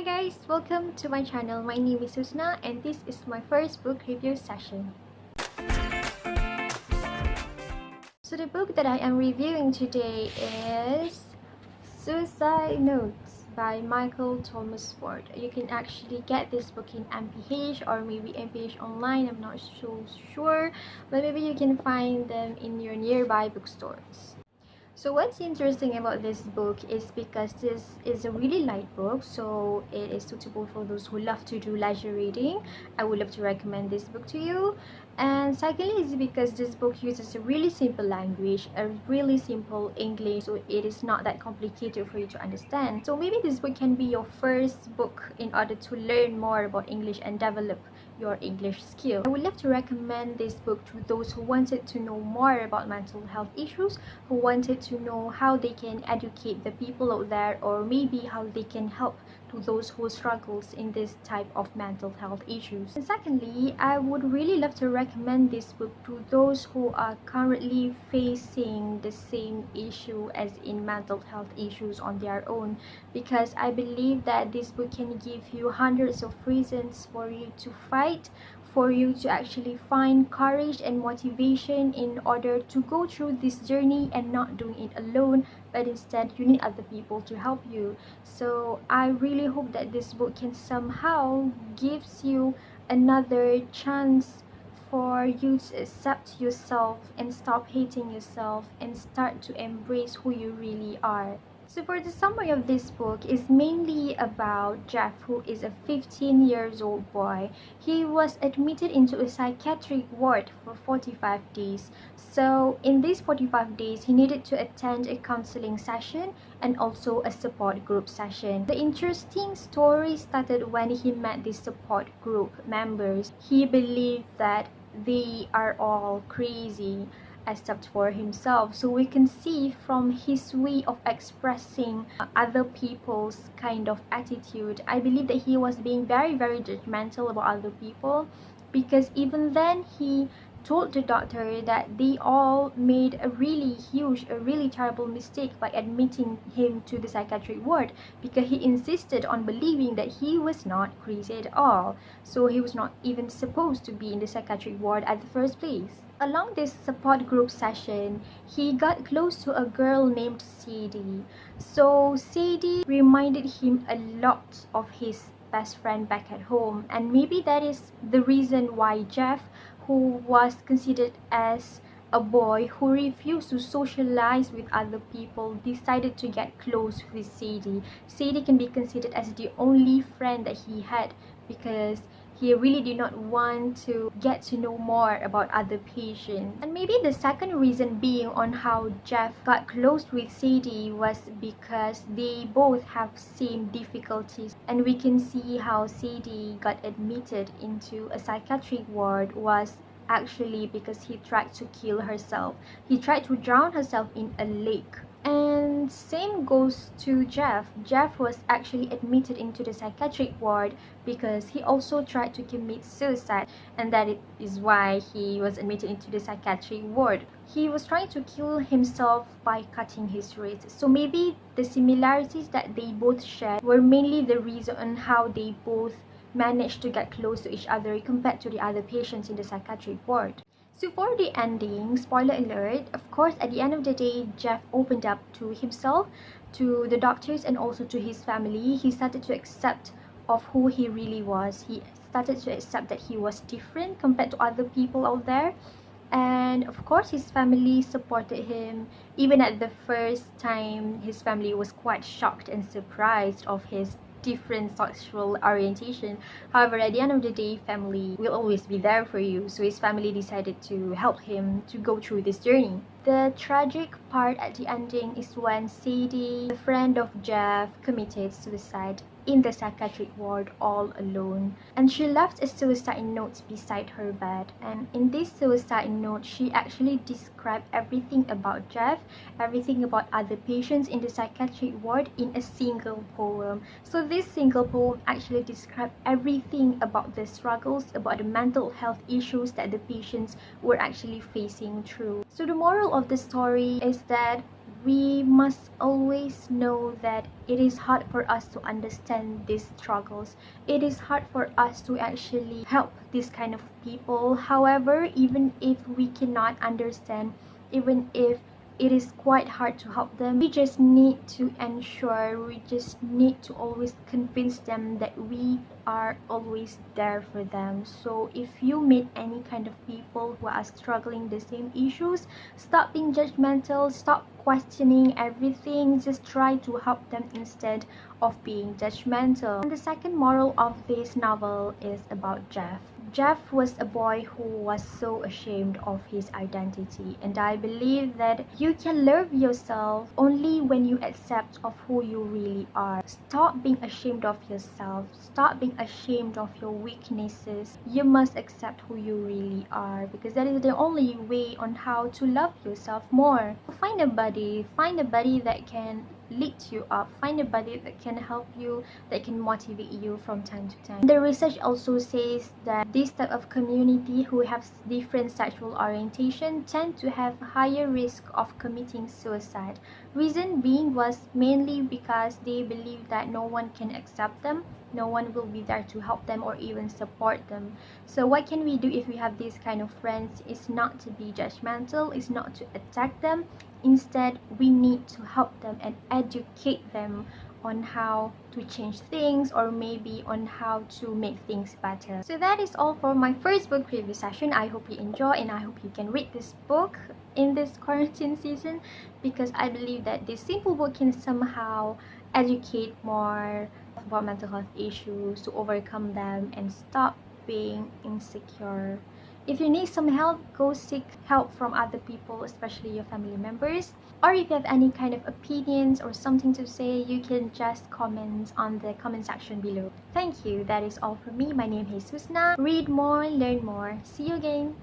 Hi guys, welcome to my channel. My name is Susna and this is my first book review session. So the book that I am reviewing today is Suicide Notes by Michael Thomas Ford. You can actually get this book in MPH or maybe MPH online, I'm not so sure, but maybe you can find them in your nearby bookstores. So what's interesting about this book is because this is a really light book, so it is suitable for those who love to do leisure reading. I would love to recommend this book to you. And secondly is because this book uses a really simple language, a really simple English, so it is not that complicated for you to understand. So maybe this book can be your first book in order to learn more about English and develop your English skill. I would love to recommend this book to those who wanted to know more about mental health issues, who wanted to know how they can educate the people out there, or maybe how they can help to those who struggles in this type of mental health issues. And secondly, I would really love to recommend this book to those who are currently facing the same issue as in mental health issues on their own, because I believe that this book can give you hundreds of reasons for you to fight, for you to actually find courage and motivation in order to go through this journey and not doing it alone, but instead you need other people to help you. So I really hope that this book can somehow gives you another chance for you to accept yourself and stop hating yourself and start to embrace who you really are. So for the summary of this book is mainly about Jeff, who is a 15 years old boy. He was admitted into a psychiatric ward for 45 days. So in these 45 days, he needed to attend a counseling session and also a support group session. The interesting story started when he met the support group members. He believed that they are all crazy except for himself. So we can see from his way of expressing other people's kind of attitude, I believe that he was being very judgmental about other people, because even then he told the doctor that they all made a really huge, a really terrible mistake by admitting him to the psychiatric ward, because he insisted on believing that he was not crazy at all. So he was not even supposed to be in the psychiatric ward at the first place. Along this support group session, he got close to a girl named Sadie. So Sadie reminded him a lot of his best friend back at home, and maybe that is the reason why Jeff, who was considered as a boy who refused to socialize with other people, decided to get close with Sadie. Sadie can be considered as the only friend that he had, because he really did not want to get to know more about other patients. And maybe the second reason being on how Jeff got close with Sadie was because they both have same difficulties, and we can see how Sadie got admitted into a psychiatric ward was actually because he tried to kill herself. He tried to drown herself in a lake. And same goes to Jeff. Jeff was actually admitted into the psychiatric ward because he also tried to commit suicide, and that is why he was admitted into the psychiatric ward. He was trying to kill himself by cutting his wrist. So maybe the similarities that they both shared were mainly the reason on how they both managed to get close to each other compared to the other patients in the psychiatric ward. So for the ending, spoiler alert, of course at the end of the day, Jeff opened up to himself, to the doctors, and also to his family. He started to accept of who he really was. He started to accept that he was different compared to other people out there. And of course his family supported him. Even at the first time, his family was quite shocked and surprised of his different sexual orientation. However, at the end of the day, family will always be there for you. So his family decided to help him to go through this journey. The tragic part at the ending is when Sadie, the friend of Jeff, committed suicide in the psychiatric ward all alone, and she left a suicide note beside her bed. And in this suicide note, she actually described everything about Jeff, everything about other patients in the psychiatric ward in a single poem. So this single poem actually described everything about the struggles, about the mental health issues that the patients were actually facing through. So the moral of the story is that we must always know that it is hard for us to understand these struggles. It is hard for us to actually help this kind of people. However, even if we cannot understand, even if it is quite hard to help them, we just need to ensure, we just need to always convince them that we are always there for them. So if you meet any kind of people who are struggling the same issues, stop being judgmental, stop questioning everything, just try to help them instead of being judgmental. And the second moral of this novel is about Jeff. Jeff was a boy who was so ashamed of his identity, and I believe that you can love yourself only when you accept of who you really are. Stop being ashamed of yourself. Stop being ashamed of your weaknesses. You must accept who you really are, because that is the only way on how to love yourself more. Find a buddy that can lift you up, find a buddy that can help you, that can motivate you from time to time. The research also says that this type of community who have different sexual orientation tend to have higher risk of committing suicide. Reason being was mainly because they believe that no one can accept them, no one will be there to help them or even support them. So what can we do if we have these kind of friends? Is not to be judgmental, is not to attack them. Instead, we need to help them and educate them on how to change things, or maybe on how to make things better. So that is all for my first book review session. I hope you enjoy, and I hope you can read this book in this quarantine season, because I believe that this simple book can somehow educate more about mental health issues, to overcome them and stop being insecure. If you need some help, go seek help from other people, especially your family members. Or if you have any kind of opinions or something to say, you can just comment on the comment section below. Thank you. That is all from me. My name is Susna. Read more, learn more. See you again.